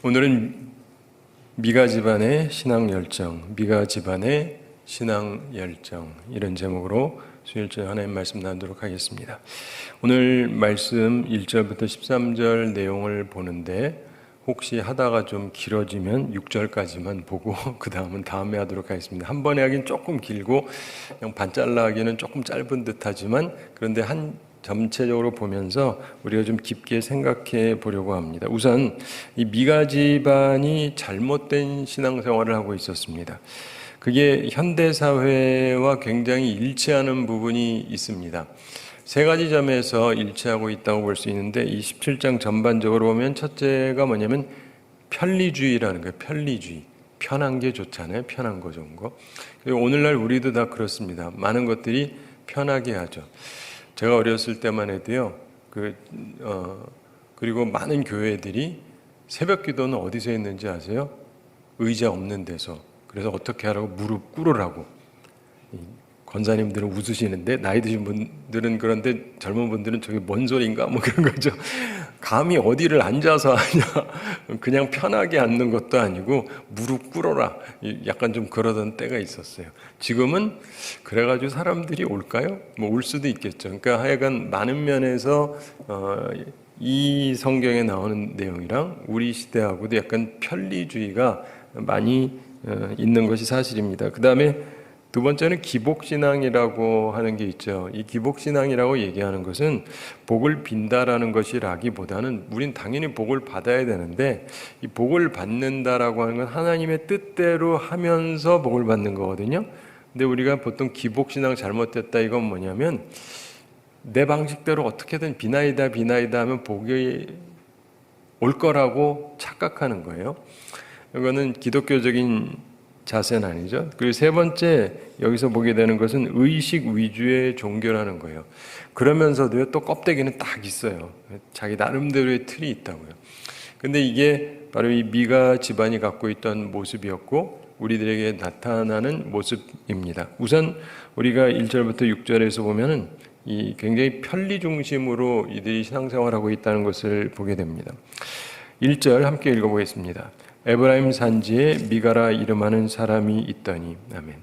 오늘은 미가 집안의 신앙 열정, 미가 집안의 신앙 열정 이런 제목으로 수요일째 하나님 말씀 나누도록 하겠습니다. 오늘 말씀 1절부터 13절 내용을 보는데 혹시 하다가 좀 길어지면 6절까지만 보고 그 다음은 다음에 하도록 하겠습니다. 한 번에 하긴 조금 길고 그냥 반 잘라 하기는 조금 짧은 듯하지만 그런데 전체적으로 보면서 우리가 좀 깊게 생각해 보려고 합니다. 우선 이 미가 집안이 잘못된 신앙생활을 하고 있었습니다. 그게 현대사회와 굉장히 일치하는 부분이 있습니다. 세 가지 점에서 일치하고 있다고 볼 수 있는데 이 17장 전반적으로 보면 첫째가 뭐냐면 편리주의라는 거예요. 편리주의. 편한 게 좋잖아요. 편한 거 좋은 거. 그리고 오늘날 우리도 다 그렇습니다. 많은 것들이 편하게 하죠. 제가 어렸을 때만 해도요. 그리고 많은 교회들이 새벽 기도는 어디서 했는지 아세요? 의자 없는 데서. 그래서 어떻게 하라고 무릎 꿇으라고. 권사님들은 웃으시는데 나이 드신 분들은 그런데 젊은 분들은 저게 뭔 소리인가 뭐 그런 거죠. 감히 어디를 앉아서 하냐. 그냥 편하게 앉는 것도 아니고 무릎 꿇어라. 약간 좀 그러던 때가 있었어요. 지금은 그래가지고 사람들이 올까요? 뭐 올 수도 있겠죠. 그러니까 하여간 많은 면에서 이 성경에 나오는 내용이랑 우리 시대하고도 약간 편리주의가 많이 있는 것이 사실입니다. 그 다음에 두 번째는 기복신앙이라고 하는 게 있죠. 이 기복신앙이라고 얘기하는 것은 복을 빈다라는 것이라기보다는 우린 당연히 복을 받아야 되는데 이 복을 받는다라고 하는 건 하나님의 뜻대로 하면서 복을 받는 거거든요. 근데 우리가 보통 기복신앙 잘못됐다 이건 뭐냐면 내 방식대로 어떻게든 비나이다 하면 복이 올 거라고 착각하는 거예요. 이거는 기독교적인 자세는 아니죠. 그리고 세 번째 여기서 보게 되는 것은 의식 위주의 종교라는 거예요. 그러면서도요 또 껍데기는 딱 있어요. 자기 나름대로의 틀이 있다고요. 근데 이게 바로 이 미가 집안이 갖고 있던 모습이었고 우리들에게 나타나는 모습입니다. 우선 우리가 1절부터 6절에서 보면은 이 굉장히 편리 중심으로 이들이 신앙생활하고 있다는 것을 보게 됩니다. 1절 함께 읽어보겠습니다. 에브라임 산지에 미가라 이름하는 사람이 있더니 아멘.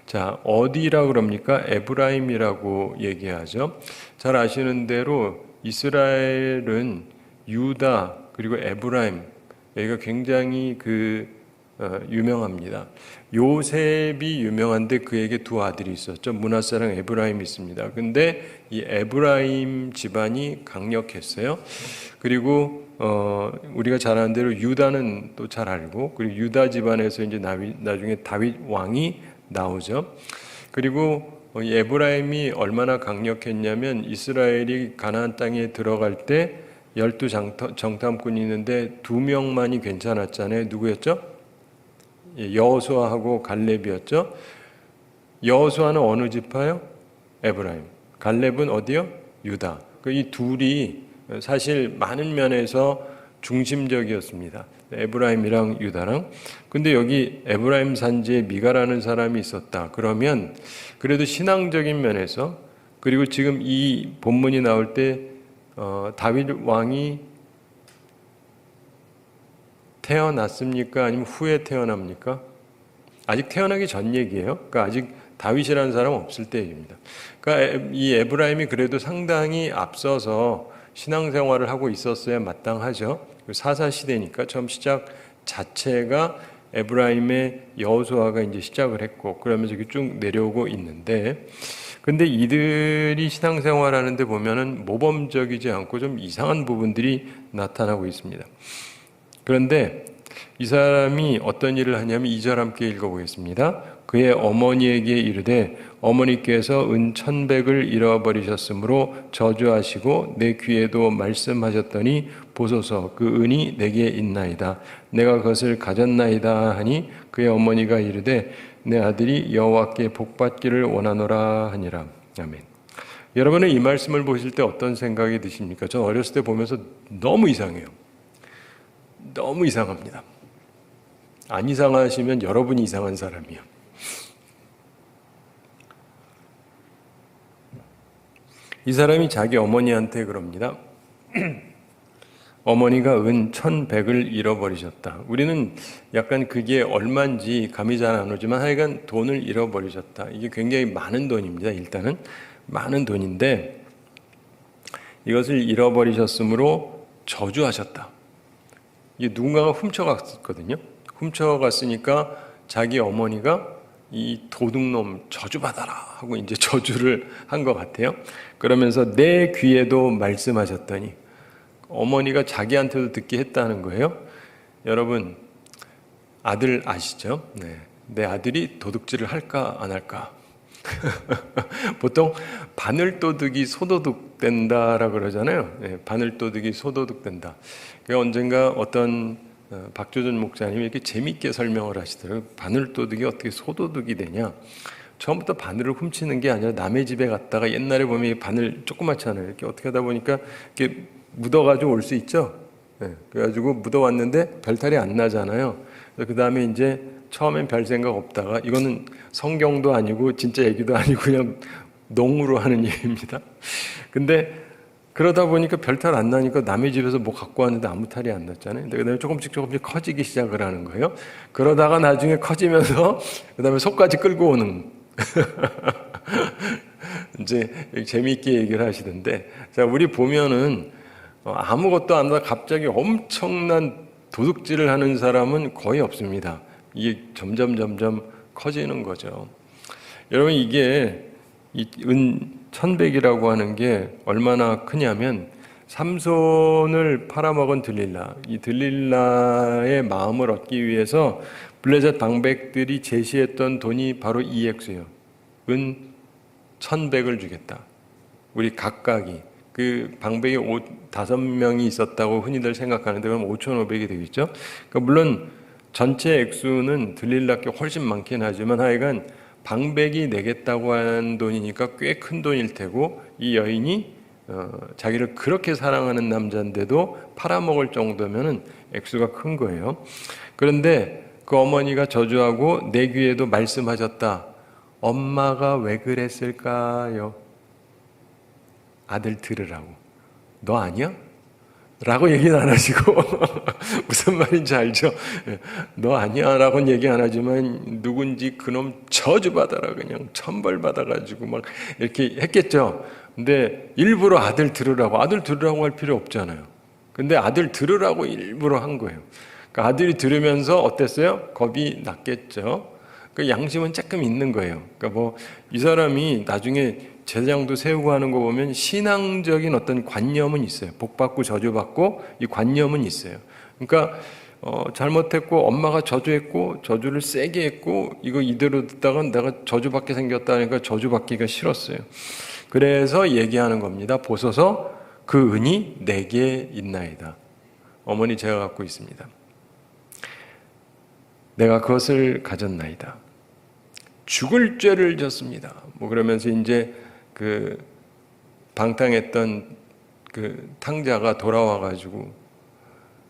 자, 어디라 그럽니까? 에브라임이라고 얘기하죠. 잘 아시는 대로 이스라엘은 유다 그리고 에브라임 여기가 굉장히 유명합니다. 요셉이 유명한데 그에게 두 아들이 있었죠. 므낫세랑 에브라임이 있습니다. 근데 이 에브라임 집안이 강력했어요. 그리고 우리가 잘 아는 대로 유다는 또 잘 알고 그리고 유다 집안에서 이제 나중에 다윗 왕이 나오죠. 그리고 에브라임이 얼마나 강력했냐면 이스라엘이 가나안 땅에 들어갈 때 12정탐꾼이 있는데 2명만이 괜찮았잖아요. 누구였죠? 여호수아하고 갈렙이었죠. 여호수아는 어느 지파요? 에브라임. 갈렙은 어디요? 유다. 이 둘이 사실 많은 면에서 중심적이었습니다. 에브라임이랑 유다랑. 근데 여기 에브라임 산지에 미가라는 사람이 있었다. 그러면 그래도 신앙적인 면에서 그리고 지금 이 본문이 나올 때 다윗 왕이 태어났습니까? 아니면 후에 태어납니까? 아직 태어나기 전 얘기예요. 그러니까 아직 다윗이라는 사람은 없을 때 얘기입니다. 그러니까 이 에브라임이 그래도 상당히 앞서서 신앙생활을 하고 있었어야 마땅하죠. 사사 시대니까 처음 시작 자체가 에브라임의 여호수아가 이제 시작을 했고 그러면서 이렇게 쭉 내려오고 있는데 근데 이들이 신앙생활하는데 보면은 모범적이지 않고 좀 이상한 부분들이 나타나고 있습니다. 그런데 이 사람이 어떤 일을 하냐면 2절 함께 읽어보겠습니다. 그의 어머니에게 이르되 어머니께서 은 1,100을 잃어버리셨으므로 저주하시고 내 귀에도 말씀하셨더니 보소서 그 은이 내게 있나이다. 내가 그것을 가졌나이다 하니 그의 어머니가 이르되 내 아들이 여호와께 복받기를 원하노라 하니라. 아멘. 여러분은 이 말씀을 보실 때 어떤 생각이 드십니까? 전 어렸을 때 보면서 너무 이상해요. 너무 이상합니다. 안 이상하시면 여러분이 이상한 사람이에요. 이 사람이 자기 어머니한테 그럽니다. 어머니가 은 1,100을 잃어버리셨다. 우리는 약간 그게 얼마인지 감이 잘 안 오지만 하여간 돈을 잃어버리셨다. 이게 굉장히 많은 돈입니다. 일단은 많은 돈인데 이것을 잃어버리셨으므로 저주하셨다. 이게 누군가가 훔쳐갔거든요. 훔쳐갔으니까 자기 어머니가 이 도둑놈 저주받아라 하고 이제 저주를 한 것 같아요. 그러면서 내 귀에도 말씀하셨더니 어머니가 자기한테도 듣게 했다는 거예요. 여러분, 아들 아시죠? 네. 내 아들이 도둑질을 할까 안 할까? 보통 바늘도둑이 소도둑 된다라고 그러잖아요. 네, 바늘도둑이 소도둑 된다. 언젠가 어떤 박조준 목사님이 이렇게 재밌게 설명을 하시더라고요. 바늘도둑이 어떻게 소도둑이 되냐? 처음부터 바늘을 훔치는 게 아니라 남의 집에 갔다가 옛날에 보면 바늘 조그맣잖아요. 이렇게 어떻게 하다 보니까 이렇게 묻어가지고 올 수 있죠. 네, 그래가지고 묻어왔는데 별탈이 안 나잖아요. 그 다음에 이제 처음엔 별 생각 없다가 이거는 성경도 아니고 진짜 얘기도 아니고 그냥 농으로 하는 얘기입니다. 근데 그러다 보니까 별탈 안 나니까 남의 집에서 뭐 갖고 왔는데 아무 탈이 안 났잖아요. 그 다음에 조금씩 커지기 시작을 하는 거예요. 그러다가 나중에 커지면서 그 다음에 속까지 끌고 오는 이제 재미있게 얘기를 하시던데, 자, 우리 보면은 아무것도 안 하다 갑자기 엄청난 도둑질을 하는 사람은 거의 없습니다. 이게 점점 커지는 거죠. 여러분, 이게 은 1,100이라고 하는 게 얼마나 크냐면 삼손을 팔아먹은 들릴라, 이 들릴라의 마음을 얻기 위해서 블레셋 방백들이 제시했던 돈이 바로 이 액수예요. 은 1,100을 주겠다. 우리 각각이. 그 방백이 5명이 있었다고 흔히들 생각하는데 그럼 5,500이 되겠죠. 그러니까 물론 전체 액수는 들릴라께 훨씬 많긴 하지만 하여간 방백이 내겠다고 한 돈이니까 꽤 큰 돈일 테고, 이 여인이 자기를 그렇게 사랑하는 남자인데도 팔아먹을 정도면은 액수가 큰 거예요. 그런데 그 어머니가 저주하고 내 귀에도 말씀하셨다. 엄마가 왜 그랬을까요? 아들 들으라고. 너 아니야? 라고 얘기는 안 하시고 무슨 말인지 알죠? 너 아니야 라고는 얘기 안 하지만 누군지 그놈 저주받아라, 그냥 천벌받아가지고 막 이렇게 했겠죠. 근데 일부러 아들 들으라고 할 필요 없잖아요. 근데 아들 들으라고 일부러 한 거예요. 그러니까 아들이 들으면서 어땠어요? 겁이 났겠죠. 그 양심은 조금 있는 거예요. 그러니까 뭐 이 사람이 나중에 제장도 세우고 하는 거 보면 신앙적인 어떤 관념은 있어요. 복받고 저주받고 이 관념은 있어요. 그러니까 잘못했고 엄마가 저주했고 저주를 세게 했고 이거 이대로 듣다가 내가 저주받게 생겼다니까 저주받기가 싫었어요. 그래서 얘기하는 겁니다. 보소서 그 은이 내게 있나이다. 어머니, 제가 갖고 있습니다. 내가 그것을 가졌나이다. 죽을 죄를 졌습니다. 뭐 그러면서 이제 그 방탕했던 그 탕자가 돌아와가지고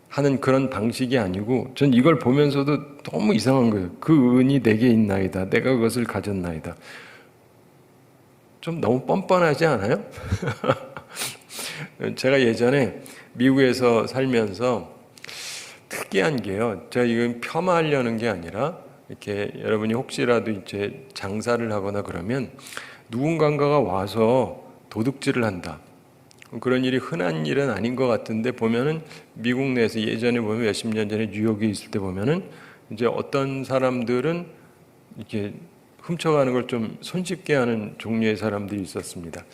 하는 그런 방식이 아니고, 전 이걸 보면서도 너무 이상한 거예요. 그 은이 내게 있나이다. 내가 그것을 가졌나이다. 좀 너무 뻔뻔하지 않아요? 제가 예전에 미국에서 살면서 특이한 게요. 제가 이건 폄하하려는 게 아니라 이렇게 여러분이 혹시라도 이제 장사를 하거나 그러면 누군가가 와서 도둑질을 한다. 그런 일이 흔한 일은 아닌 것 같은데 보면은 미국 내에서 예전에 보면 몇십 년 전에 뉴욕에 있을 때 보면은 이제 어떤 사람들은 이렇게 훔쳐가는 걸 좀 손쉽게 하는 종류의 사람들이 있었습니다.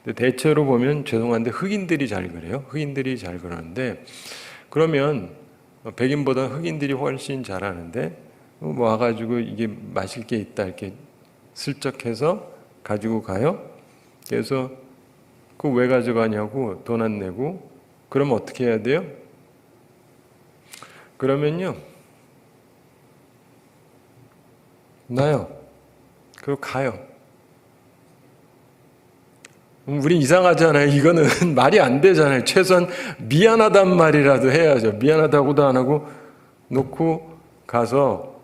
근데 대체로 보면 죄송한데 흑인들이 잘 그래요. 흑인들이 잘 그러는데 그러면 백인보다 흑인들이 훨씬 잘하는데 뭐 와가지고 이게 마실 게 있다 이렇게 슬쩍 해서 가지고 가요. 그래서 그 왜 가져가냐고 돈 안 내고 그러면 어떻게 해야 돼요? 그러면요 나요. 그리고 가요. 우리 이상하잖아요. 이거는 말이 안 되잖아요. 최소한 미안하단 말이라도 해야죠. 미안하다고도 안 하고 놓고 가서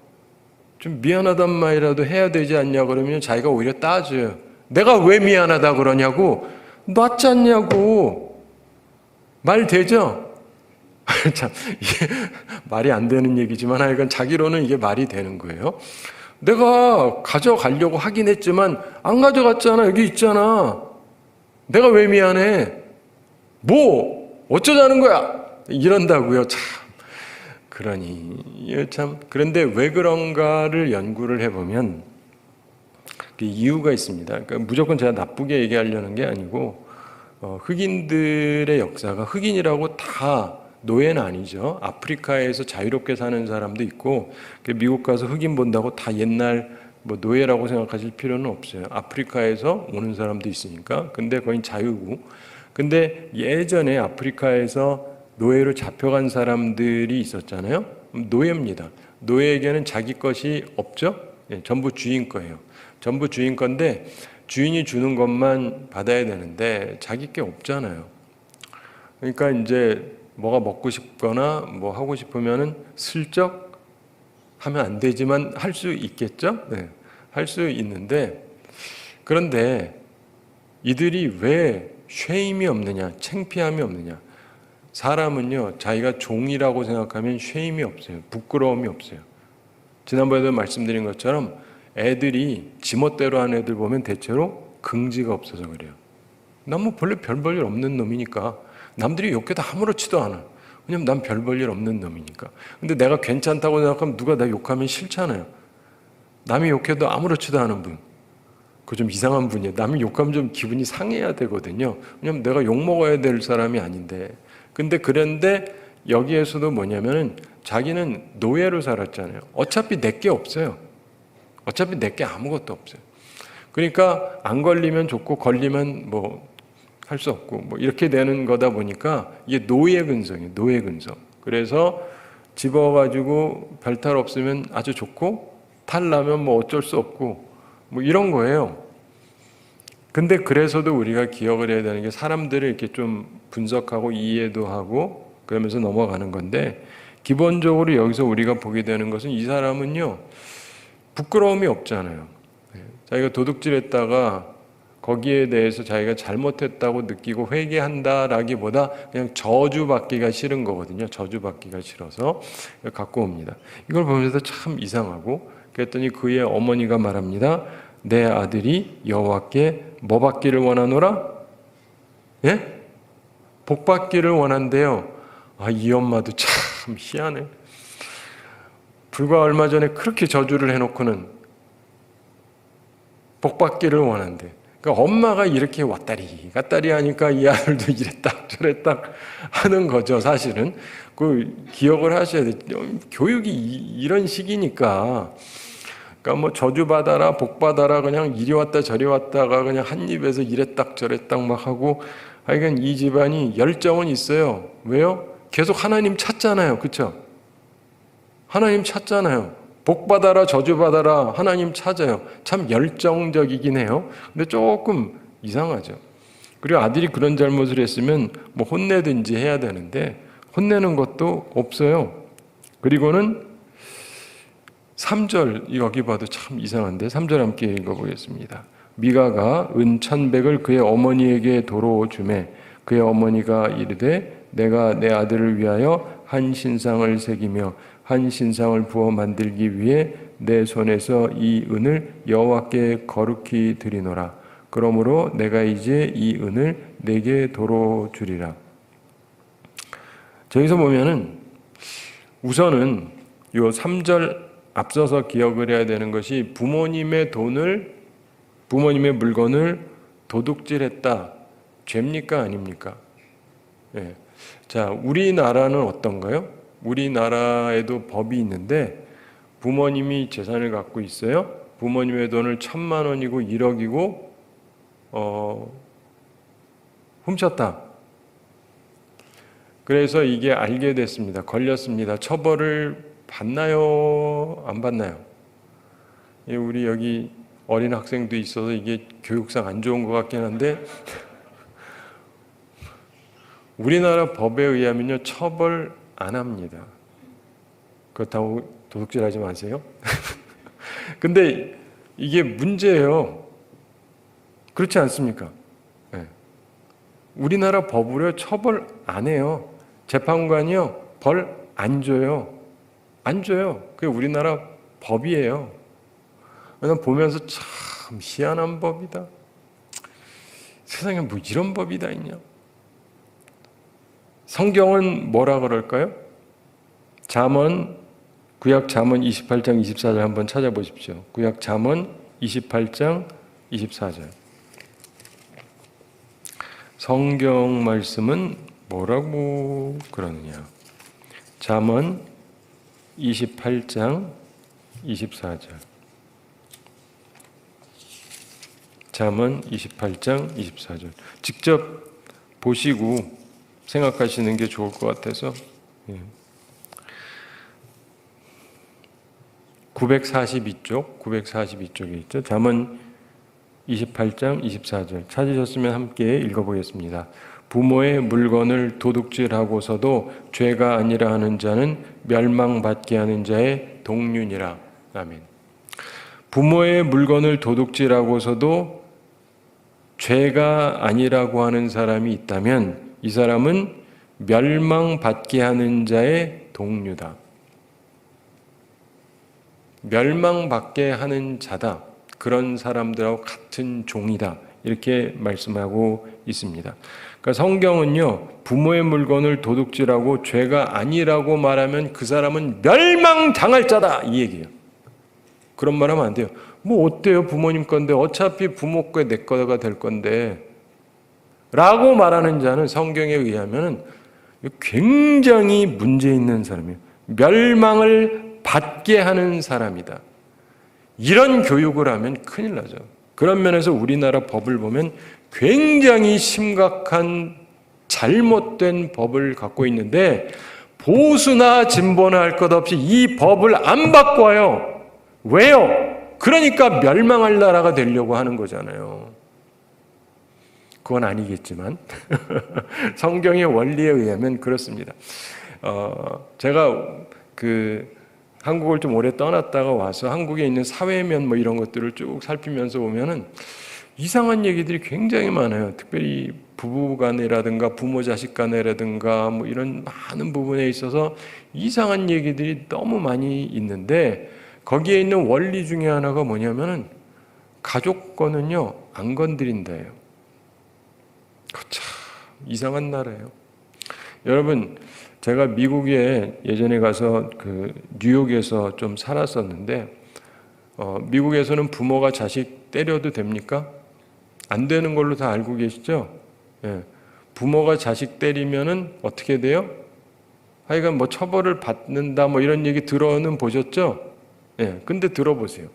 좀 미안하단 말이라도 해야 되지 않냐 그러면 자기가 오히려 따져요. 내가 왜 미안하다 그러냐고, 놨잖냐고. 말 되죠? 참, 이게 말이 안 되는 얘기지만 하여간 자기로는 이게 말이 되는 거예요. 내가 가져가려고 하긴 했지만 안 가져갔잖아. 여기 있잖아. 내가 왜 미안해? 뭐 어쩌자는 거야? 이런다고요. 참. 그러니 이게 참, 그런데 왜 그런가를 연구를 해보면 그 이유가 있습니다. 그러니까 무조건 제가 나쁘게 얘기하려는 게 아니고 흑인들의 역사가, 흑인이라고 다 노예는 아니죠. 아프리카에서 자유롭게 사는 사람도 있고, 미국 가서 흑인 본다고 다 옛날 뭐 노예라고 생각하실 필요는 없어요. 아프리카에서 오는 사람도 있으니까. 근데 거긴 자유고. 근데 예전에 아프리카에서 노예로 잡혀간 사람들이 있었잖아요. 노예입니다. 노예에게는 자기 것이 없죠. 전부 주인 거예요. 전부 주인 건데 주인이 주는 것만 받아야 되는데 자기 게 없잖아요. 그러니까 이제 뭐가 먹고 싶거나 뭐 하고 싶으면은 슬쩍 하면 안 되지만 할 수 있겠죠? 네, 할 수 있는데, 그런데 이들이 왜 쉐임이 없느냐, 창피함이 없느냐? 사람은요, 자기가 종이라고 생각하면 쉐임이 없어요. 부끄러움이 없어요. 지난번에도 말씀드린 것처럼 애들이 지멋대로 하는 애들 보면 대체로 긍지가 없어서 그래요. 난 뭐 별로 별 볼 일 없는 놈이니까, 남들이 욕해도 아무렇지도 않아. 왜냐면 난 별 볼 일 없는 놈이니까. 근데 내가 괜찮다고 생각하면 누가 나 욕하면 싫잖아요. 남이 욕해도 아무렇지도 않은 분, 그거 좀 이상한 분이에요. 남이 욕하면 좀 기분이 상해야 되거든요. 왜냐면 내가 욕 먹어야 될 사람이 아닌데. 그런데 여기에서도 뭐냐면은 자기는 노예로 살았잖아요. 어차피 내게 없어요. 어차피 내게 아무것도 없어요. 그러니까 안 걸리면 좋고 걸리면 뭐 할 수 없고 뭐 이렇게 되는 거다 보니까 이게 노예 근성이에요. 노예 근성. 그래서 집어가지고 별탈 없으면 아주 좋고 탈 나면 뭐 어쩔 수 없고 뭐 이런 거예요. 근데 그래서도 우리가 기억을 해야 되는 게, 사람들을 이렇게 좀 분석하고 이해도 하고 그러면서 넘어가는 건데, 기본적으로 여기서 우리가 보게 되는 것은 이 사람은요, 부끄러움이 없잖아요. 자기가 도둑질했다가 거기에 대해서 자기가 잘못했다고 느끼고 회개한다라기보다 그냥 저주받기가 싫은 거거든요. 저주받기가 싫어서 갖고 옵니다. 이걸 보면서 참 이상하고, 그랬더니 그의 어머니가 말합니다. 내 아들이 여호와께 뭐 받기를 원하노라? 예? 복 받기를 원한대요. 아, 이 엄마도 참 희한해. 불과 얼마 전에 그렇게 저주를 해놓고는 복 받기를 원한대. 그러니까 엄마가 이렇게 왔다리 갔다리 하니까 이 아들도 이랬다 저랬다 하는 거죠. 사실은 그 기억을 하셔야 돼요. 교육이 이런 식이니까. 그러니까 뭐 저주 받아라 복 받아라 그냥 이리 왔다 저리 왔다가 그냥 한 입에서 이랬딱 저랬딱 막 하고, 하여간 이 집안이 열정은 있어요. 왜요? 계속 하나님 찾잖아요. 그렇죠? 하나님 찾잖아요. 복 받아라 저주 받아라 하나님 찾아요. 참 열정적이긴 해요. 근데 조금 이상하죠. 그리고 아들이 그런 잘못을 했으면 뭐 혼내든지 해야 되는데 혼내는 것도 없어요. 그리고는 3절, 여기 봐도 참 이상한데 3절 함께 읽어보겠습니다. 미가가 은 1,100을 그의 어머니에게 도로 주매 그의 어머니가 이르되 내가 내 아들을 위하여 한 신상을 새기며 한 신상을 부어 만들기 위해 내 손에서 이 은을 여호와께 거룩히 드리노라. 그러므로 내가 이제 이 은을 내게 도로 주리라. 저기서 보면은 우선은 요 3절 앞서서 기억을 해야 되는 것이, 부모님의 돈을, 부모님의 물건을 도둑질했다. 죄입니까? 아닙니까? 예. 자, 우리나라는 어떤가요? 우리나라에도 법이 있는데, 부모님이 재산을 갖고 있어요. 부모님의 돈을 1,000만 원이고 1억이고 훔쳤다. 그래서 이게 알게 됐습니다. 걸렸습니다. 처벌을 받나요? 안 받나요? 우리 여기 어린 학생도 있어서 이게 교육상 안 좋은 것 같긴 한데, 우리나라 법에 의하면요, 처벌 안 합니다. 그렇다고 도둑질 하지 마세요. 근데 이게 문제예요. 그렇지 않습니까? 네. 우리나라 법으로 처벌 안 해요. 재판관이요, 벌 안 줘요. 안 줘요. 그게 우리나라 법이에요. 난 보면서 참 희한한 법이다. 세상에 뭐 이런 법이 다 있냐. 성경은 뭐라 그럴까요? 구약 잠언 28장 24절 한번 찾아보십시오. 구약 잠언 28장 24절. 성경 말씀은 뭐라고 그러느냐. 잠언 28장 24절. 잠언 28장 24절. 직접 보시고 생각하시는 게 좋을 것 같아서. 942쪽에 있죠. 잠언 28장 24절 찾으셨으면 함께 읽어보겠습니다. 부모의 물건을 도둑질하고서도 죄가 아니라 하는 자는 멸망받게 하는 자의 동륜이라. 아멘. 부모의 물건을 도둑질하고서도 죄가 아니라고 하는 사람이 있다면 이 사람은 멸망받게 하는 자의 동류다. 멸망받게 하는 자다. 그런 사람들하고 같은 종이다. 이렇게 말씀하고 있습니다. 그러니까 성경은요, 부모의 물건을 도둑질하고 죄가 아니라고 말하면 그 사람은 멸망당할 자다. 이 얘기예요. 그런 말 하면 안 돼요. 뭐 어때요? 부모님 건데 어차피 부모 거에 내 거가 될 건데 라고 말하는 자는 성경에 의하면 굉장히 문제 있는 사람이에요. 멸망을 받게 하는 사람이다. 이런 교육을 하면 큰일 나죠. 그런 면에서 우리나라 법을 보면 굉장히 심각한 잘못된 법을 갖고 있는데 보수나 진보나 할 것 없이 이 법을 안 바꿔요. 왜요? 그러니까 멸망할 나라가 되려고 하는 거잖아요. 그건 아니겠지만 성경의 원리에 의하면 그렇습니다. 제가 한국을 좀 오래 떠났다가 와서 한국에 있는 사회면 뭐 이런 것들을 쭉 살피면서 보면은 이상한 얘기들이 굉장히 많아요. 특별히 부부 간이라든가 부모 자식 간이라든가 뭐 이런 많은 부분에 있어서 이상한 얘기들이 너무 많이 있는데 거기에 있는 원리 중에 하나가 뭐냐면은 가족 거는요 안 건드린다예요. 참 이상한 나라예요. 여러분, 제가 미국에 예전에 가서 뉴욕에서 좀 살았었는데 미국에서는 부모가 자식 때려도 됩니까? 안 되는 걸로 다 알고 계시죠? 예. 부모가 자식 때리면은 어떻게 돼요? 하여간 뭐 처벌을 받는다 뭐 이런 얘기 들어는 보셨죠? 예. 근데 들어보세요.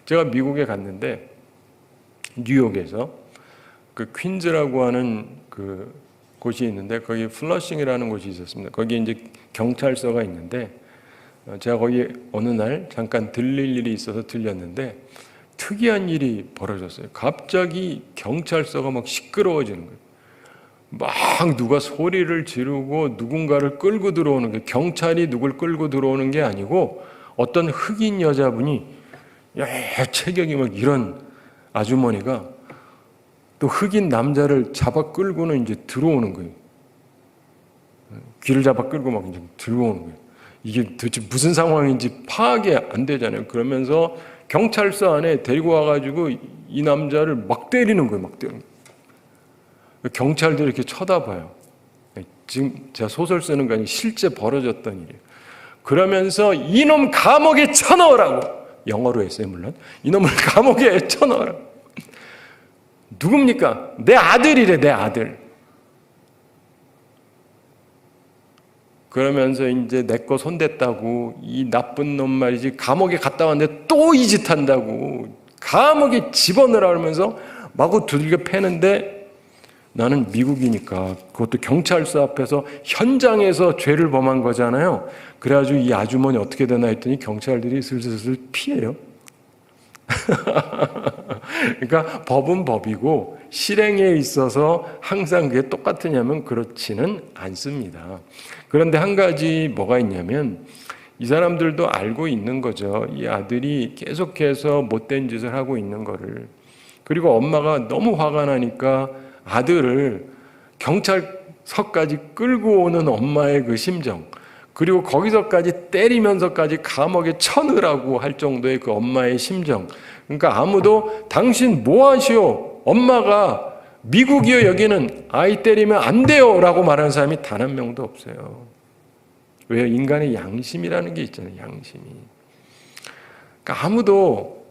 제가 미국에 갔는데 뉴욕에서 퀸즈라고 하는 곳이 있는데 거기 플러싱이라는 곳이 있었습니다. 거기 이제 경찰서가 있는데 제가 거기 어느 날 잠깐 들릴 일이 있어서 들렸는데 특이한 일이 벌어졌어요. 갑자기 경찰서가 막 시끄러워지는 거예요. 막 누가 소리를 지르고 누군가를 끌고 들어오는 게 경찰이 누굴 끌고 들어오는 게 아니고 어떤 흑인 여자분이 체격이 막 이런 아주머니가 또 흑인 남자를 잡아 끌고는 이제 들어오는 거예요. 귀를 잡아 끌고 막 이제 들어오는 거예요. 이게 도대체 무슨 상황인지 파악이 안 되잖아요. 그러면서 경찰서 안에 데리고 와가지고 이 남자를 막 때리는 거예요. 막 때리는 거예요. 경찰들이 이렇게 쳐다봐요. 지금 제가 소설 쓰는 거 아니고 실제 벌어졌던 일이에요. 그러면서 이놈 감옥에 쳐넣으라고, 영어로 했어요 물론. 이놈을 감옥에 쳐넣으라고. 누굽니까? 내 아들이래, 내 아들. 그러면서 이제 내 거 손댔다고 이 나쁜 놈 말이지 감옥에 갔다 왔는데 또 이 짓 한다고 감옥에 집어넣으라 그러면서 마구 두들겨 패는데 나는 미국이니까 그것도 경찰서 앞에서 현장에서 죄를 범한 거잖아요. 그래가지고 이 아주머니 어떻게 되나 했더니 경찰들이 슬슬 피해요. 그러니까 법은 법이고 실행에 있어서 항상 그게 똑같으냐면 그렇지는 않습니다. 그런데 한 가지 뭐가 있냐면 이 사람들도 알고 있는 거죠. 이 아들이 계속해서 못된 짓을 하고 있는 거를. 그리고 엄마가 너무 화가 나니까 아들을 경찰서까지 끌고 오는 엄마의 그 심정, 그리고 거기서까지 때리면서까지 감옥에 쳐넣으라고 할 정도의 그 엄마의 심정. 그러니까 아무도 당신 뭐 하시오? 엄마가 미국이요 여기는 아이 때리면 안 돼요 라고 말하는 사람이 단 한 명도 없어요. 왜요? 인간의 양심이라는 게 있잖아요. 양심이. 그러니까 아무도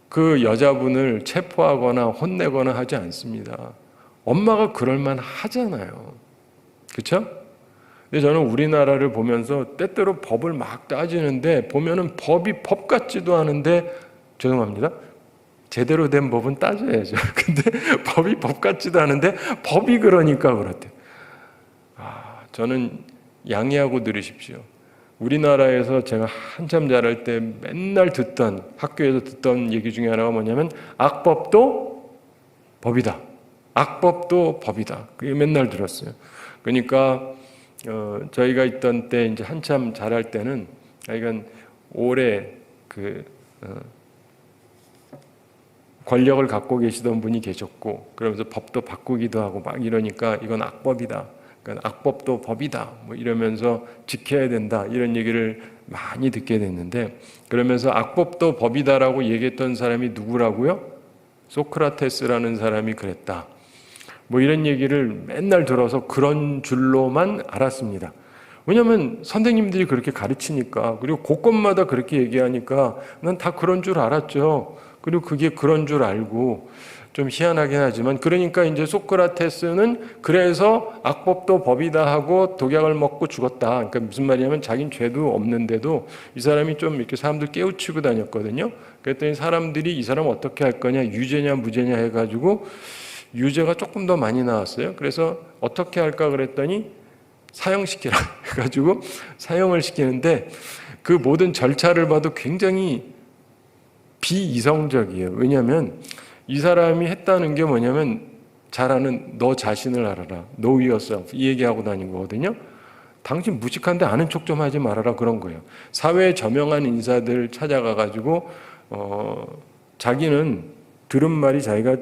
그 여자분을 체포하거나 혼내거나 하지 않습니다. 엄마가 그럴만 하잖아요. 그렇죠? 근데 저는 우리나라를 보면서 때때로 법을 막 따지는데 보면은 법이 법 같지도 않은데, 죄송합니다, 제대로 된 법은 따져야죠. 근데 법이 법 같지도 않은데 법이 그러니까 그렇대요. 저는 양해하고 들으십시오. 우리나라에서 제가 한참 자랄 때 맨날 학교에서 듣던 얘기 중에 하나가 뭐냐면 악법도 법이다. 악법도 법이다. 그게 맨날 들었어요. 그러니까 저희가 있던 때 이제 한참 자랄 때는 이건 오래 권력을 갖고 계시던 분이 계셨고, 그러면서 법도 바꾸기도 하고 막 이러니까 이건 악법이다. 그러니까 악법도 법이다. 뭐 이러면서 지켜야 된다. 이런 얘기를 많이 듣게 됐는데, 그러면서 악법도 법이다라고 얘기했던 사람이 누구라고요? 소크라테스라는 사람이 그랬다. 뭐 이런 얘기를 맨날 들어서 그런 줄로만 알았습니다. 왜냐하면 선생님들이 그렇게 가르치니까, 그리고 곳곳마다 그렇게 얘기하니까 난 다 그런 줄 알았죠. 그리고 그게 그런 줄 알고, 좀 희한하긴 하지만, 그러니까 이제 소크라테스는 그래서 악법도 법이다 하고 독약을 먹고 죽었다. 그러니까 무슨 말이냐면 자기는 죄도 없는데도 이 사람이 좀 이렇게 사람들 깨우치고 다녔거든요. 그랬더니 사람들이 이 사람 어떻게 할 거냐, 유죄냐 무죄냐 해가지고 유죄가 조금 더 많이 나왔어요. 그래서 어떻게 할까 그랬더니 사형시키라 해가지고 사형을 시키는데, 그 모든 절차를 봐도 굉장히 비이성적이에요. 왜냐하면 이 사람이 했다는 게 뭐냐면 잘 아는 너 자신을 알아라. Know yourself. 이 얘기하고 다닌 거거든요. 당신 무식한데 아는 척 좀 하지 말아라, 그런 거예요. 사회에 저명한 인사들 찾아가가지고 자기는 들은 말이 자기가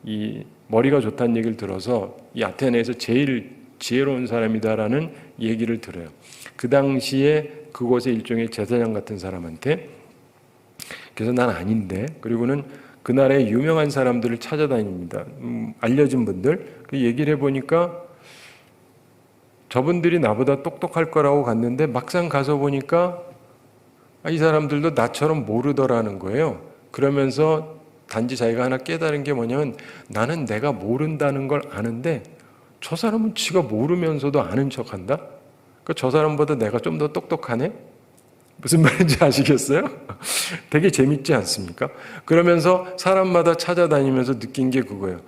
이 머리가 좋다는 얘기를 들어서 이 아테네에서 제일 지혜로운 사람이다라는 얘기를 들어요. 그 당시에 그곳의 일종의 제사장 같은 사람한테. 그래서 난 아닌데, 그리고는 그 나라의 유명한 사람들을 찾아다닙니다. 알려진 분들. 그 얘기를 해보니까 저분들이 나보다 똑똑할 거라고 갔는데 막상 가서 보니까 이 사람들도 나처럼 모르더라는 거예요. 그러면서 단지 자기가 하나 깨달은 게 뭐냐면, 나는 내가 모른다는 걸 아는데 저 사람은 지가 모르면서도 아는 척한다? 그러니까 저 사람보다 내가 좀 더 똑똑하네? 무슨 말인지 아시겠어요? 되게 재밌지 않습니까? 그러면서 사람마다 찾아다니면서 느낀 게 그거예요.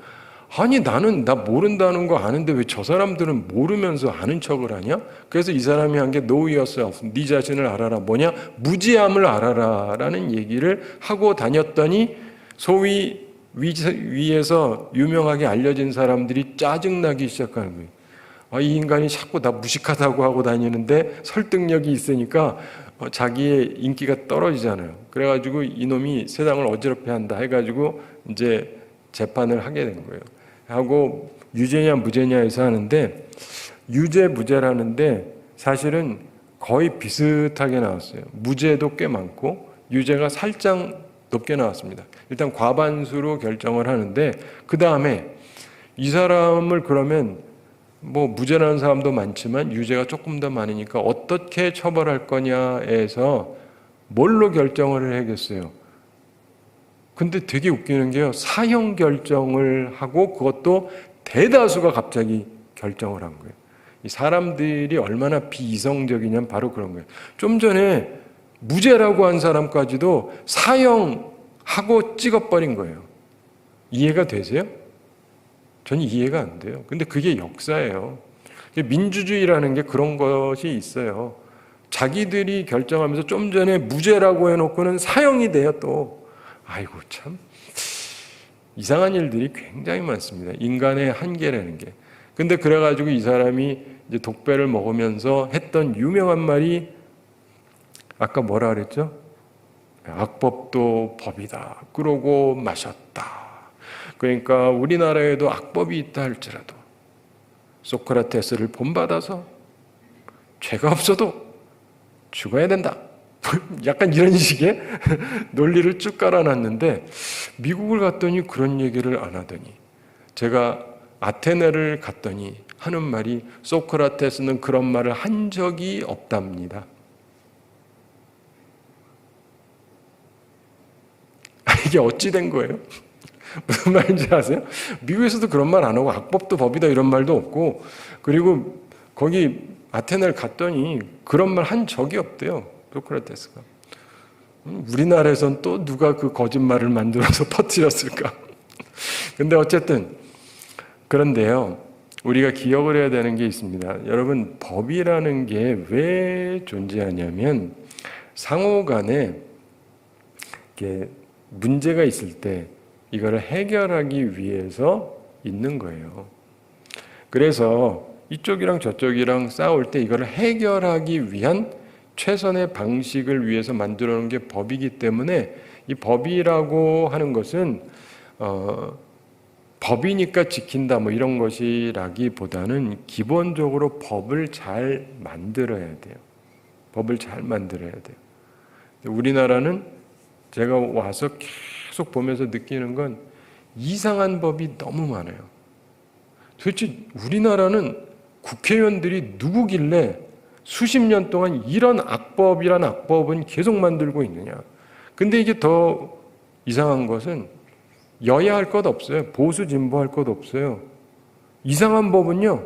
아니, 나는 나 모른다는 거 아는데 왜 저 사람들은 모르면서 아는 척을 하냐? 그래서 이 사람이 한 게 know yourself, 네 자신을 알아라. 뭐냐? 무지함을 알아라 라는 얘기를 하고 다녔더니 소위 위에서 유명하게 알려진 사람들이 짜증나기 시작하는 거예요. 이 인간이 자꾸 나 무식하다고 하고 다니는데 설득력이 있으니까 자기의 인기가 떨어지잖아요. 그래가지고 이놈이 세상을 어지럽게 한다 해가지고 이제 재판을 하게 된 거예요. 하고 유죄냐 무죄냐 해서 하는데, 유죄 무죄라는데 사실은 거의 비슷하게 나왔어요. 무죄도 꽤 많고 유죄가 살짝 높게 나왔습니다. 일단 과반수로 결정을 하는데, 그 다음에 이 사람을 그러면 뭐 무죄라는 사람도 많지만 유죄가 조금 더 많으니까 어떻게 처벌할 거냐에서 뭘로 결정을 해야겠어요. 근데 되게 웃기는 게요, 사형 결정을 하고 그것도 대다수가 갑자기 결정을 한 거예요. 이 사람들이 얼마나 비이성적이냐면 바로 그런 거예요. 좀 전에 무죄라고 한 사람까지도 사형하고 찍어버린 거예요. 이해가 되세요? 저는 이해가 안 돼요. 근데 그게 역사예요. 민주주의라는 게 그런 것이 있어요. 자기들이 결정하면서 좀 전에 무죄라고 해놓고는 사형이 돼요, 또. 아이고, 참. 이상한 일들이 굉장히 많습니다. 인간의 한계라는 게. 근데 그래가지고 이 사람이 이제 독배를 먹으면서 했던 유명한 말이, 아까 뭐라 그랬죠? 악법도 법이다. 그러고 마셨다. 그러니까 우리나라에도 악법이 있다 할지라도 소크라테스를 본받아서 죄가 없어도 죽어야 된다. 약간 이런 식의 논리를 쭉 깔아놨는데 미국을 갔더니 그런 얘기를 안 하더니 제가 아테네를 갔더니 하는 말이 소크라테스는 그런 말을 한 적이 없답니다. 이게 어찌 된 거예요? 무슨 말인지 아세요? 미국에서도 그런 말 안 하고 악법도 법이다 이런 말도 없고 그리고 거기 아테네를 갔더니 그런 말 한 적이 없대요. 소크라테스가. 우리나라에선 또 누가 그 거짓말을 만들어서 퍼뜨렸을까? 근데 어쨌든 그런데요. 우리가 기억을 해야 되는 게 있습니다. 여러분 법이라는 게 왜 존재하냐면 상호 간에 이렇게 문제가 있을 때 이거를 해결하기 위해서 있는 거예요. 그래서 이쪽이랑 저쪽이랑 싸울 때 이거를 해결하기 위한 최선의 방식을 위해서 만들어 놓은 게 법이기 때문에 이 법이라고 하는 것은 법이니까 지킨다 뭐 이런 것이라기보다는 기본적으로 법을 잘 만들어야 돼요. 법을 잘 만들어야 돼요. 우리나라는 제가 와서 계속 보면서 느끼는 건 이상한 법이 너무 많아요. 도대체 우리나라는 국회의원들이 누구길래 수십 년 동안 이런 악법이란 악법은 계속 만들고 있느냐. 근데 이게 더 이상한 것은 여야 할 것 없어요. 보수 진보 할 것 없어요. 이상한 법은요.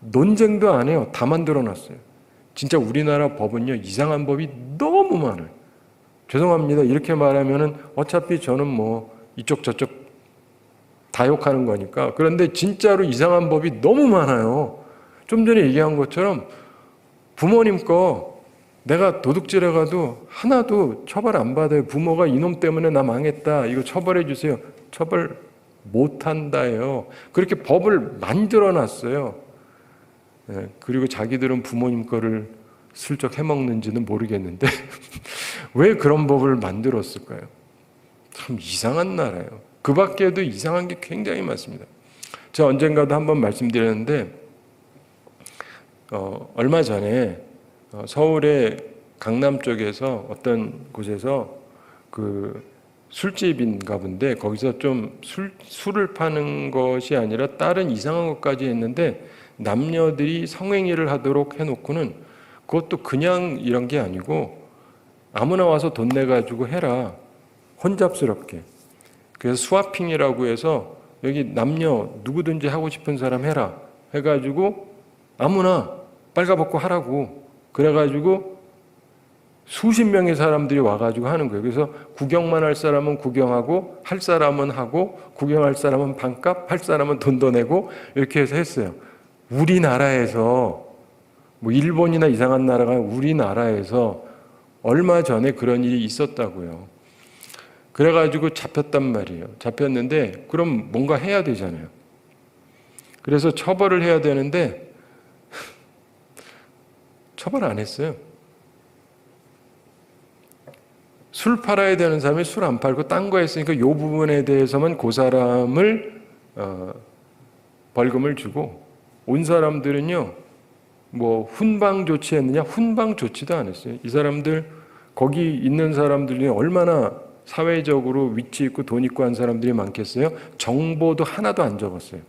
논쟁도 안 해요. 다 만들어 놨어요. 진짜 우리나라 법은요. 이상한 법이 너무 많아요. 죄송합니다. 이렇게 말하면은 어차피 저는 뭐 이쪽 저쪽 다 욕하는 거니까. 그런데 진짜로 이상한 법이 너무 많아요. 좀 전에 얘기한 것처럼 부모님 거 내가 도둑질해가도 하나도 처벌 안 받아요. 부모가 이놈 때문에 나 망했다. 이거 처벌해 주세요. 처벌 못 한다요. 그렇게 법을 만들어 놨어요. 그리고 자기들은 부모님 거를 슬쩍 해먹는지는 모르겠는데 왜 그런 법을 만들었을까요? 참 이상한 나라예요. 그 밖에도 이상한 게 굉장히 많습니다. 제가 언젠가도 한번 말씀드렸는데 얼마 전에 서울의 강남 쪽에서 어떤 곳에서 그 술집인가 본데 거기서 좀 술을 파는 것이 아니라 다른 이상한 것까지 했는데 남녀들이 성행위를 하도록 해놓고는 그것도 그냥 이런 게 아니고 아무나 와서 돈 내가지고 해라. 혼잡스럽게. 그래서 스와핑이라고 해서 여기 남녀 누구든지 하고 싶은 사람 해라. 해가지고 아무나 빨가벗고 하라고. 그래가지고 수십 명의 사람들이 와가지고 하는 거예요. 그래서 구경만 할 사람은 구경하고 할 사람은 하고 구경할 사람은 반값, 할 사람은 돈 더 내고 이렇게 해서 했어요. 우리나라에서 뭐 일본이나 이상한 나라가 우리나라에서 얼마 전에 그런 일이 있었다고요. 그래가지고 잡혔단 말이에요. 잡혔는데 그럼 뭔가 해야 되잖아요. 그래서 처벌을 해야 되는데 처벌 안 했어요. 술 팔아야 되는 사람이 술 안 팔고 딴 거 했으니까 이 부분에 대해서만 그 사람을 벌금을 주고 온 사람들은요 뭐 훈방 조치했느냐? 훈방 조치도 안 했어요. 이 사람들 거기 있는 사람들이 얼마나 사회적으로 위치 있고 돈 있고 한 사람들이 많겠어요? 정보도 하나도 안 적었어요.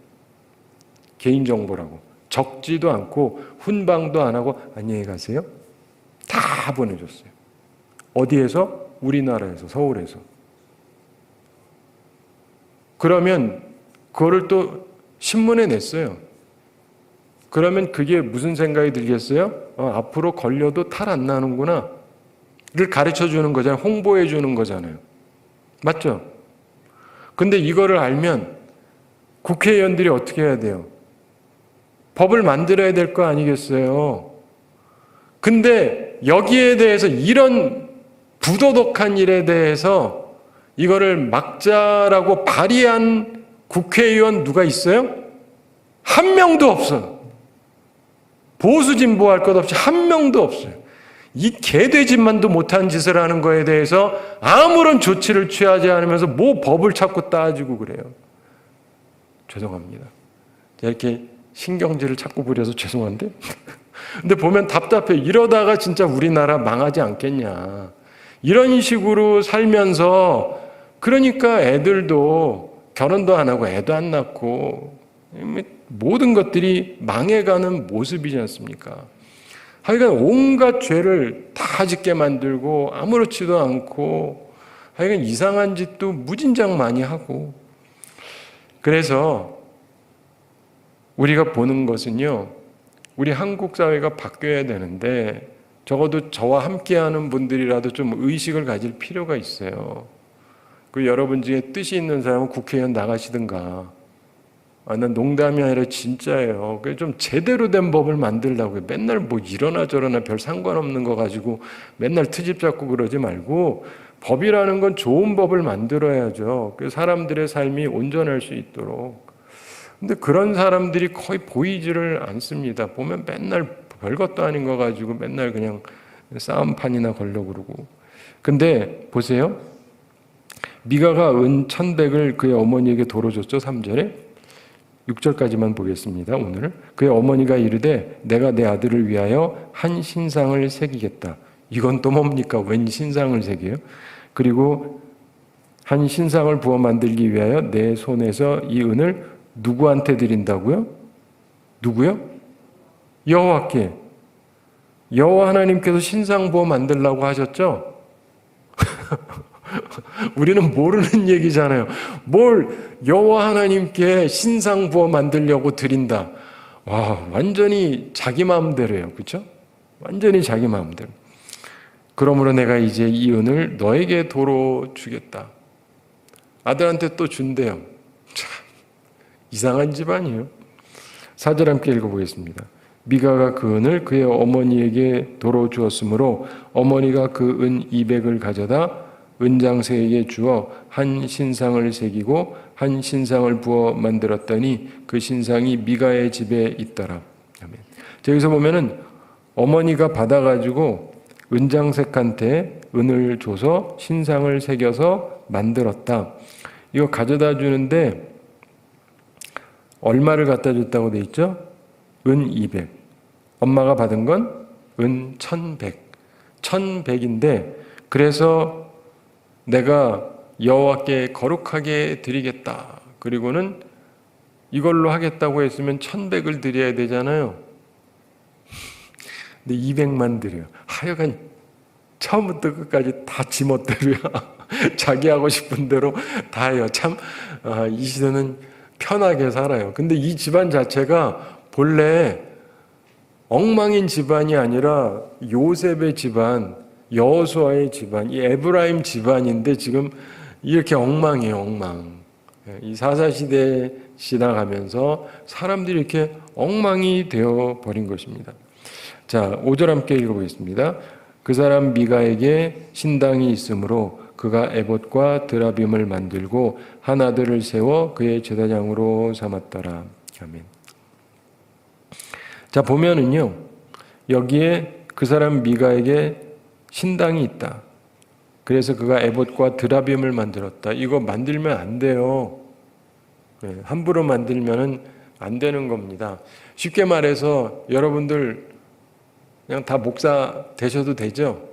개인정보라고. 적지도 않고 훈방도 안 하고 안녕히 가세요. 다 보내줬어요. 어디에서? 우리나라에서, 서울에서. 그러면 그거를 또 신문에 냈어요. 그러면 그게 무슨 생각이 들겠어요? 앞으로 걸려도 탈 안 나는구나. 를 가르쳐 주는 거잖아요. 홍보해 주는 거잖아요. 맞죠? 근데 이거를 알면 국회의원들이 어떻게 해야 돼요? 법을 만들어야 될 거 아니겠어요? 근데 여기에 대해서 이런 부도덕한 일에 대해서 이거를 막자라고 발의한 국회의원 누가 있어요? 한 명도 없어요. 보수 진보할 것 없이 한 명도 없어요. 이 개돼지만도 못한 짓을 하는 거에 대해서 아무런 조치를 취하지 않으면서 뭐 법을 자꾸 따지고 그래요. 죄송합니다. 이렇게 신경질을 자꾸 부려서 죄송한데 근데 보면 답답해. 이러다가 진짜 우리나라 망하지 않겠냐. 이런 식으로 살면서 그러니까 애들도 결혼도 안 하고 애도 안 낳고 모든 것들이 망해가는 모습이지 않습니까? 하여간 온갖 죄를 다 짓게 만들고 아무렇지도 않고 하여간 이상한 짓도 무진장 많이 하고 그래서 우리가 보는 것은요. 우리 한국 사회가 바뀌어야 되는데 적어도 저와 함께하는 분들이라도 좀 의식을 가질 필요가 있어요. 그 여러분 중에 뜻이 있는 사람은 국회의원 나가시든가. 난 농담이 아니라 진짜예요. 좀 제대로 된 법을 만들려고 해요. 맨날 뭐 이러나 저러나 별 상관없는 거 가지고 맨날 트집 잡고 그러지 말고 법이라는 건 좋은 법을 만들어야죠. 그 사람들의 삶이 온전할 수 있도록. 근데 그런 사람들이 거의 보이지를 않습니다. 보면 맨날 별것도 아닌 거 가지고 맨날 그냥 싸움판이나 걸려고 그러고. 근데 보세요. 미가가 은 1,100을 그의 어머니에게 도로 줬죠. 3절에. 6절까지만 보겠습니다. 오늘. 그의 어머니가 이르되 내가 내 아들을 위하여 한 신상을 새기겠다. 이건 또 뭡니까? 웬 신상을 새겨요? 그리고 한 신상을 부어 만들기 위하여 내 손에서 이 은을 누구한테 드린다고요? 누구요? 여호와께. 여호와 하나님께서 신상 부어 만들라고 하셨죠? 우리는 모르는 얘기잖아요. 뭘 여호와 하나님께 신상 부어 만들려고 드린다. 와, 완전히 자기 마음대로예요. 그렇죠? 완전히 자기 마음대로. 그러므로 내가 이제 이 은을 너에게 도로 주겠다. 아들한테 또 준대요. 참 이상한 집안이에요. 4절 함께 읽어보겠습니다. 미가가 그 은을 그의 어머니에게 도로 주었으므로 어머니가 그 은 200을 가져다 은장새에게 주어 한 신상을 새기고 한 신상을 부어 만들었더니 그 신상이 미가의 집에 있더라. 아멘. 여기서 보면은 어머니가 받아가지고 은장색한테 은을 줘서 신상을 새겨서 만들었다. 이거 가져다 주는데 얼마를 갖다 줬다고 돼 있죠? 은 200. 엄마가 받은 건 은 1,100. 1,100인데 그래서 내가 여호와께 거룩하게 드리겠다. 그리고는 이걸로 하겠다고 했으면 1,100을 드려야 되잖아요. 근데 200만 드려요. 하여간 처음부터 끝까지 다 지멋대로야. 자기 하고 싶은 대로 다 해요. 참, 이 시대는 편하게 살아요. 근데 이 집안 자체가 본래 엉망인 집안이 아니라 요셉의 집안, 여호수아의 집안, 이 에브라임 집안인데 지금 이렇게 엉망이에요, 엉망. 이 사사시대에 지나가면서 사람들이 이렇게 엉망이 되어 버린 것입니다. 자, 5절 함께 읽어보겠습니다. 그 사람 미가에게 신당이 있으므로 그가 에봇과 드라빔을 만들고 한 아들을 세워 그의 제사장으로 삼았더라. 아멘. 자, 보면은요, 여기에 그 사람 미가에게 신당이 있다. 그래서 그가 에봇과 드라빔을 만들었다. 이거 만들면 안 돼요. 함부로 만들면은 안 되는 겁니다. 쉽게 말해서 여러분들 그냥 다 목사 되셔도 되죠?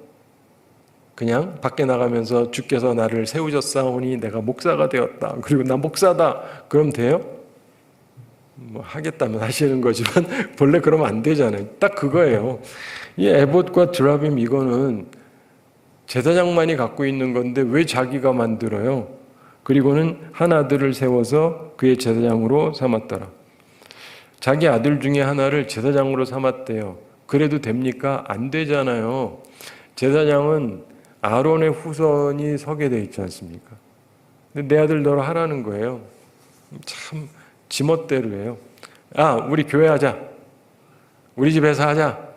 그냥 밖에 나가면서 주께서 나를 세우셨사오니 내가 목사가 되었다. 그리고 나 목사다. 그럼 돼요? 뭐 하겠다면 하시는 거지만 본래 그러면 안 되잖아요. 딱 그거예요. 이 에봇과 드라빔 이거는 제사장만이 갖고 있는 건데 왜 자기가 만들어요? 그리고는 한 아들을 세워서 그의 제사장으로 삼았더라. 자기 아들 중에 하나를 제사장으로 삼았대요. 그래도 됩니까? 안 되잖아요. 제사장은 아론의 후손이 서게 돼 있지 않습니까? 근데 내 아들 너로 하라는 거예요. 참 지멋대로예요. 우리 교회 하자. 우리 집에서 하자.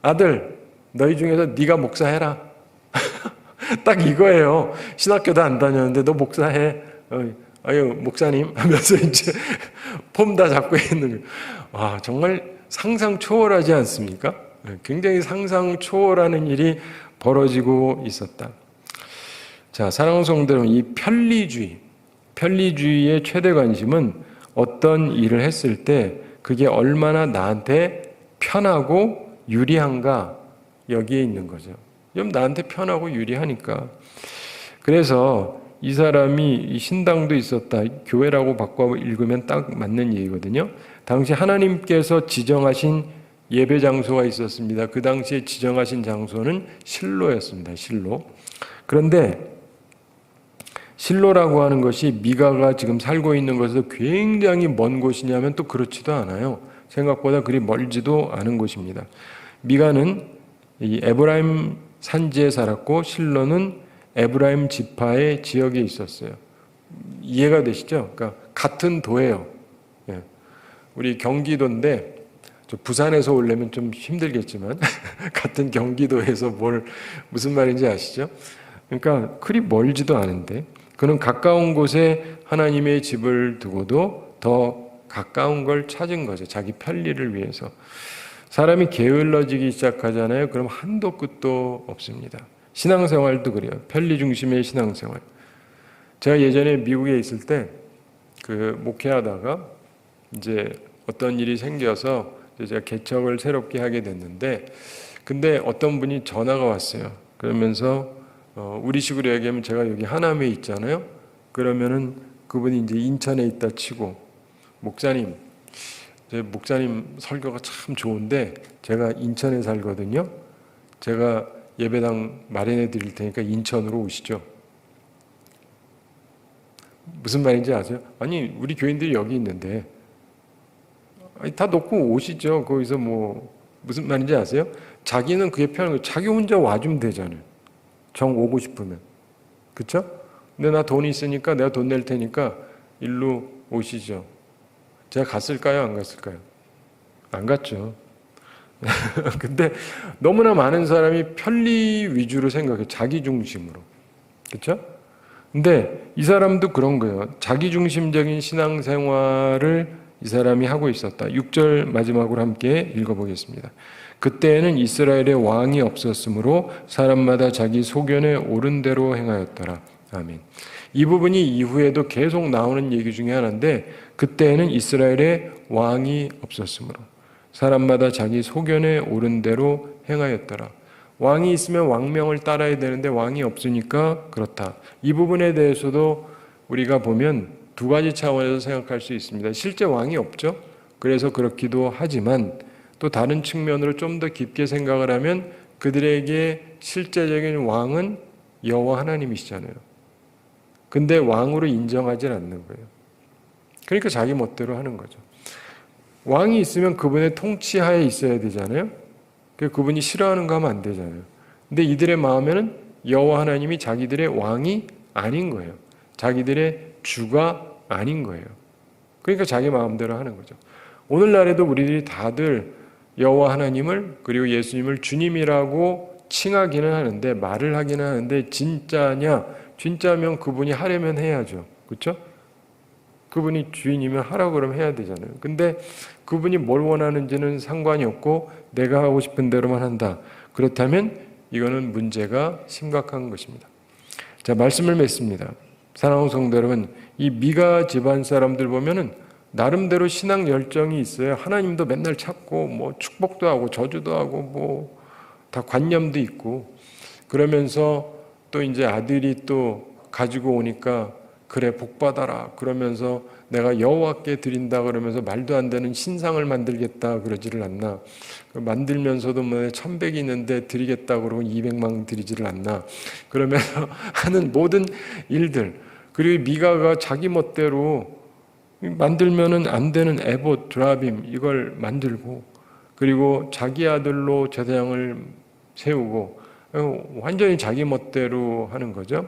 아들, 너희 중에서 네가 목사해라. 딱 이거예요. 신학교도 안 다녔는데 너 목사해. 아유 목사님 하면서 이제 폼 다 잡고 있는 거예요. 와, 정말 상상 초월하지 않습니까? 굉장히 상상 초월하는 일이 벌어지고 있었다. 자, 사랑하는 성도 여러분, 이 편리주의의 최대 관심은 어떤 일을 했을 때 그게 얼마나 나한테 편하고 유리한가? 여기에 있는 거죠. 좀 나한테 편하고 유리하니까. 그래서 이 사람이 이 신당도 있었다. 교회라고 바꿔 읽으면 딱 맞는 얘기거든요. 당시 하나님께서 지정하신 예배 장소가 있었습니다. 그 당시에 지정하신 장소는 실로였습니다. 실로. 그런데 실로라고 하는 것이 미가가 지금 살고 있는 것에서 굉장히 먼 곳이냐면 또 그렇지도 않아요. 생각보다 그리 멀지도 않은 곳입니다. 미가는 이 에브라임 산지에 살았고 실로는 에브라임 지파의 지역에 있었어요. 이해가 되시죠? 그러니까 같은 도예요. 예. 우리 경기도인데 부산에서 오려면 좀 힘들겠지만 같은 경기도에서 무슨 말인지 아시죠? 그러니까 그리 멀지도 않은데 그는 가까운 곳에 하나님의 집을 두고도 더 가까운 걸 찾은 거죠. 자기 편리를 위해서. 사람이 게을러지기 시작하잖아요. 그럼 한도 끝도 없습니다. 신앙생활도 그래요. 편리 중심의 신앙생활. 제가 예전에 미국에 있을 때 목회하다가 이제 어떤 일이 생겨서 제가 개척을 새롭게 하게 됐는데, 근데 어떤 분이 전화가 왔어요. 그러면서 우리식으로 얘기하면 제가 여기 하남에 있잖아요. 그러면은 그분이 이제 인천에 있다 치고, 목사님 설교가 참 좋은데 제가 인천에 살거든요. 제가 예배당 마련해 드릴 테니까 인천으로 오시죠. 무슨 말인지 아세요? 아니, 우리 교인들이 여기 있는데 다 놓고 오시죠. 거기서 무슨 말인지 아세요? 자기는 그게 편한 거예요. 자기 혼자 와주면 되잖아요. 정 오고 싶으면. 그쵸? 근데 나 돈이 있으니까 내가 돈 낼 테니까 일로 오시죠. 제가 갔을까요? 안 갔을까요? 안 갔죠. 근데 너무나 많은 사람이 편리 위주로 생각해요. 자기 중심으로. 그쵸? 근데 이 사람도 그런 거예요. 자기 중심적인 신앙생활을 이 사람이 하고 있었다. 6절 마지막으로 함께 읽어보겠습니다. 그때에는 이스라엘에 왕이 없었으므로 사람마다 자기 소견에 옳은 대로 행하였더라. 아멘. 이 부분이 이후에도 계속 나오는 얘기 중에 하나인데, 그때에는 이스라엘에 왕이 없었으므로 사람마다 자기 소견에 옳은 대로 행하였더라. 왕이 있으면 왕명을 따라야 되는데 왕이 없으니까 그렇다. 이 부분에 대해서도 우리가 보면 두 가지 차원에서 생각할 수 있습니다. 실제 왕이 없죠. 그래서 그렇기도 하지만 또 다른 측면으로 좀 더 깊게 생각을 하면 그들에게 실제적인 왕은 여호와 하나님이시잖아요. 근데 왕으로 인정하지 않는 거예요. 그러니까 자기 멋대로 하는 거죠. 왕이 있으면 그분의 통치하에 있어야 되잖아요. 그분이 싫어하는 거 하면 안 되잖아요. 근데 이들의 마음에는 여호와 하나님이 자기들의 왕이 아닌 거예요. 자기들의 주가 아닌 거예요. 그러니까 자기 마음대로 하는 거죠. 오늘날에도 우리들이 다들 여호와 하나님을 그리고 예수님을 주님이라고 칭하기는 하는데, 말을 하기는 하는데 진짜냐? 진짜면 그분이 하려면 해야죠. 그렇죠? 그분이 주인이면 하라고 그러면 해야 되잖아요. 근데 그분이 뭘 원하는지는 상관이 없고 내가 하고 싶은 대로만 한다. 그렇다면 이거는 문제가 심각한 것입니다. 자, 말씀을 맺습니다. 사랑하는 성도 여러분, 이 미가 집안 사람들 보면은 나름대로 신앙 열정이 있어요. 하나님도 맨날 찾고 축복도 하고 저주도 하고 다 관념도 있고, 그러면서 또 이제 아들이 또 가지고 오니까 그래 복 받아라 그러면서 내가 여호와께 드린다 그러면서 말도 안 되는 신상을 만들겠다 그러지를 않나. 만들면서도 천백이 있는데 드리겠다 그러고 200만 드리지를 않나. 그러면서 하는 모든 일들, 그리고 미가가 자기 멋대로 만들면은 안 되는 에봇 드라빔 이걸 만들고, 그리고 자기 아들로 제사장을 세우고 완전히 자기 멋대로 하는 거죠.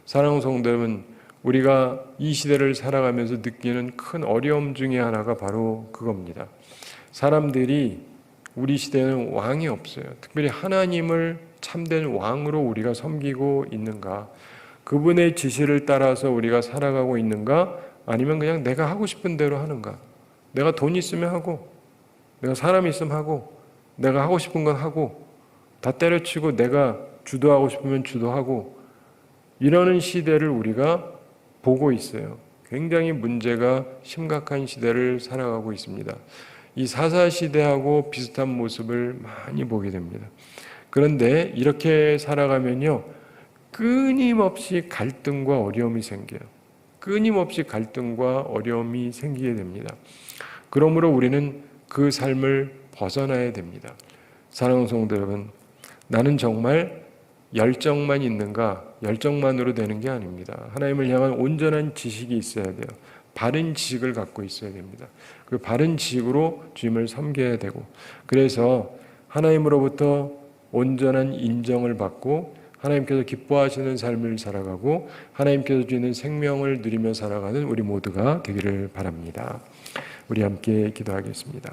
사랑하는 성도 여러분, 우리가 이 시대를 살아가면서 느끼는 큰 어려움 중에 하나가 바로 그겁니다. 사람들이 우리 시대에는 왕이 없어요. 특별히 하나님을 참된 왕으로 우리가 섬기고 있는가? 그분의 지시를 따라서 우리가 살아가고 있는가? 아니면 그냥 내가 하고 싶은 대로 하는가? 내가 돈 있으면 하고, 내가 사람 있으면 하고, 내가 하고 싶은 건 하고, 다 때려치고 내가 주도하고 싶으면 주도하고, 이러는 시대를 우리가 보고 있어요. 굉장히 문제가 심각한 시대를 살아가고 있습니다. 이 사사시대하고 비슷한 모습을 많이 보게 됩니다. 그런데 이렇게 살아가면요, 끊임없이 갈등과 어려움이 생겨요. 끊임없이 갈등과 어려움이 생기게 됩니다. 그러므로 우리는 그 삶을 벗어나야 됩니다. 사랑하는 성도 여러분, 나는 정말 열정만 있는가? 열정만으로 되는 게 아닙니다. 하나님을 향한 온전한 지식이 있어야 돼요. 바른 지식을 갖고 있어야 됩니다. 그 바른 지식으로 주님을 섬겨야 되고, 그래서 하나님으로부터 온전한 인정을 받고 하나님께서 기뻐하시는 삶을 살아가고 하나님께서 주시는 생명을 누리며 살아가는 우리 모두가 되기를 바랍니다. 우리 함께 기도하겠습니다.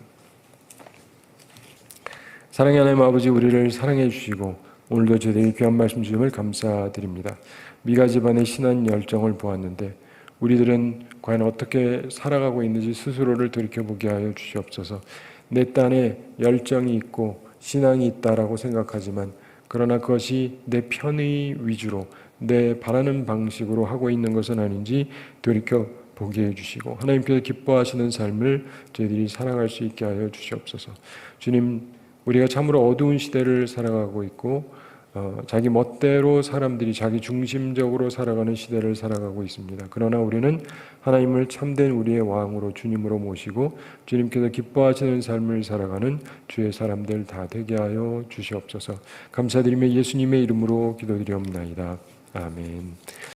사랑의 하나님 아버지, 우리를 사랑해 주시고 오늘도 저희에게 귀한 말씀 주심을 감사드립니다. 미가 집안의 신앙 열정을 보았는데 우리들은 과연 어떻게 살아가고 있는지 스스로를 돌이켜보게 하여 주시옵소서. 내 딴에 열정이 있고 신앙이 있다라고 생각하지만 그러나 그것이 내 편의 위주로 내 바라는 방식으로 하고 있는 것은 아닌지 돌이켜 보게 해주시고 하나님께서 기뻐하시는 삶을 저희들이 살아갈 수 있게 하여 주시옵소서. 주님, 우리가 참으로 어두운 시대를 살아가고 있고 자기 멋대로 사람들이 자기 중심적으로 살아가는 시대를 살아가고 있습니다. 그러나 우리는 하나님을 참된 우리의 왕으로 주님으로 모시고 주님께서 기뻐하시는 삶을 살아가는 주의 사람들 다 되게 하여 주시옵소서. 감사드리며 예수님의 이름으로 기도드리옵나이다. 아멘.